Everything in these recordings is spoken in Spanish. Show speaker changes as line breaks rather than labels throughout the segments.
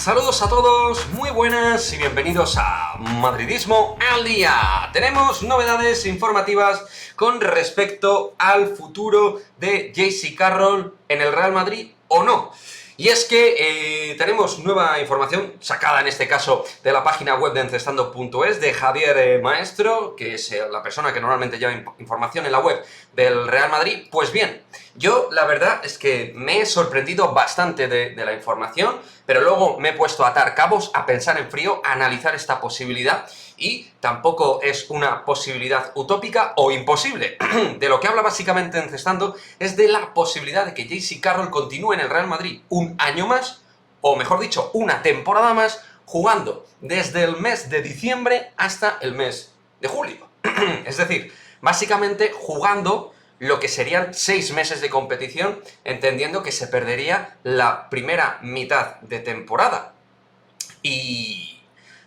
Saludos a todos, muy buenas y bienvenidos a Madridismo al Día. Tenemos novedades informativas con respecto al futuro de JC Carroll en el Real Madrid o no. Y es que tenemos nueva información sacada en este caso de la página web de encestando.es de Javier Maestro, que es la persona que normalmente lleva información en la web del Real Madrid. Pues bien, yo la verdad es que me he sorprendido bastante de la información, pero luego me he puesto a atar cabos, a pensar en frío, a analizar esta posibilidad y tampoco es una posibilidad utópica o imposible. De lo que habla básicamente Encestando es de la posibilidad de que JC Carroll continúe en el Real Madrid un año más, o mejor dicho, una temporada más, jugando desde el mes de diciembre hasta el mes de julio. Es decir, básicamente jugando lo que serían 6 meses de competición, entendiendo que se perdería la primera mitad de temporada. Y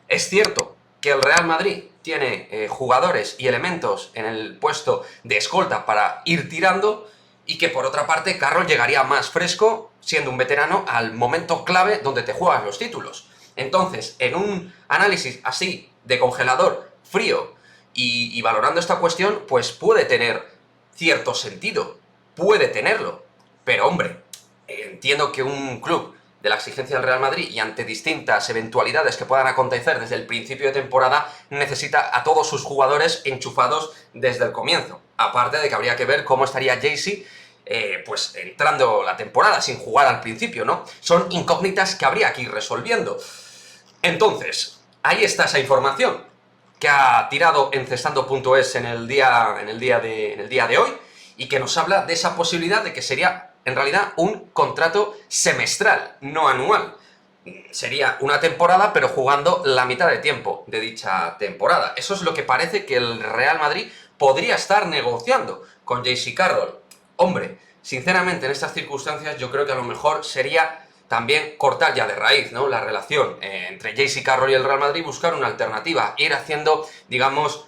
es cierto que el Real Madrid tiene jugadores y elementos en el puesto de escolta para ir tirando, y que por otra parte Carroll llegaría más fresco, siendo un veterano, al momento clave donde te juegas los títulos. Entonces, en un análisis así, de congelador, frío, y valorando esta cuestión, pues puede tener cierto sentido, puede tenerlo. Pero hombre, entiendo que un club de la exigencia del Real Madrid y ante distintas eventualidades que puedan acontecer desde el principio de temporada, necesita a todos sus jugadores enchufados desde el comienzo. Aparte de que habría que ver cómo estaría JC pues entrando la temporada sin jugar al principio, ¿no? Son incógnitas que habría que ir resolviendo. Entonces, ahí está esa información que ha tirado Encestando.es en el día de hoy, y que nos habla de esa posibilidad de que sería en realidad un contrato semestral, no anual. Sería una temporada, pero jugando la mitad de tiempo de dicha temporada. Eso es lo que parece que el Real Madrid podría estar negociando con JC Carroll. Hombre, sinceramente en estas circunstancias yo creo que a lo mejor sería también cortar ya de raíz, ¿no?, la relación entre JC Carroll y el Real Madrid, buscar una alternativa, ir haciendo, digamos,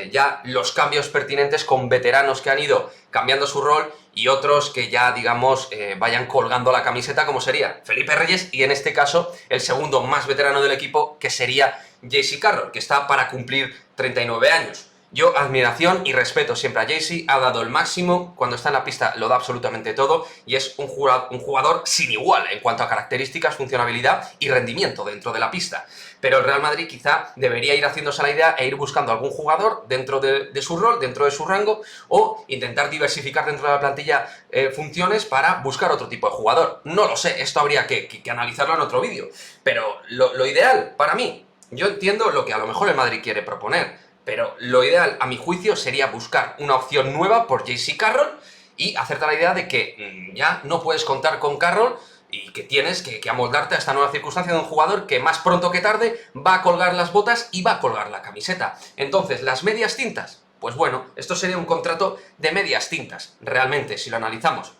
ya los cambios pertinentes con veteranos que han ido cambiando su rol y otros que ya, digamos, vayan colgando la camiseta, como sería Felipe Reyes, y en este caso el segundo más veterano del equipo, que sería JC Carroll, que está para cumplir 39 años. Yo, admiración y respeto siempre a JC, ha dado el máximo, cuando está en la pista lo da absolutamente todo, y es un jugador sin igual en cuanto a características, funcionabilidad y rendimiento dentro de la pista. Pero el Real Madrid quizá debería ir haciéndose la idea e ir buscando algún jugador dentro de su rol, dentro de su rango, o intentar diversificar dentro de la plantilla funciones para buscar otro tipo de jugador. No lo sé, esto habría que analizarlo en otro vídeo, pero lo ideal para mí, yo entiendo lo que a lo mejor el Madrid quiere proponer, pero lo ideal, a mi juicio, sería buscar una opción nueva por JC Carroll y hacerte la idea de que ya no puedes contar con Carroll y que tienes que amoldarte a esta nueva circunstancia de un jugador que más pronto que tarde va a colgar las botas y va a colgar la camiseta. Entonces, las medias tintas, pues bueno, esto sería un contrato de medias tintas, realmente, si lo analizamos.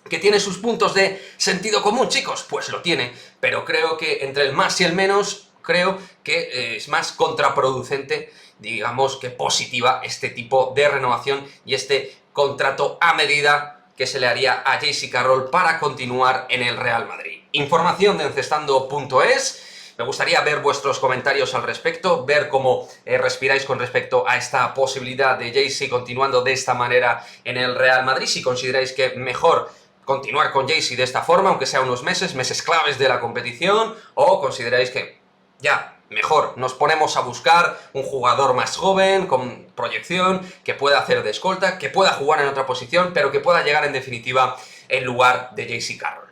¿Que tiene sus puntos de sentido común, chicos? Pues lo tiene, pero creo que entre el más y el menos, creo que es más contraproducente, digamos, que positiva este tipo de renovación y este contrato a medida que se le haría a JC Carroll para continuar en el Real Madrid. Información de encestando.es. Me gustaría ver vuestros comentarios al respecto, ver cómo respiráis con respecto a esta posibilidad de JC continuando de esta manera en el Real Madrid, si consideráis que mejor continuar con JC de esta forma, aunque sea unos meses claves de la competición, o consideráis que ya mejor nos ponemos a buscar un jugador más joven, con proyección, que pueda hacer de escolta, que pueda jugar en otra posición, pero que pueda llegar en definitiva en lugar de JC Carroll.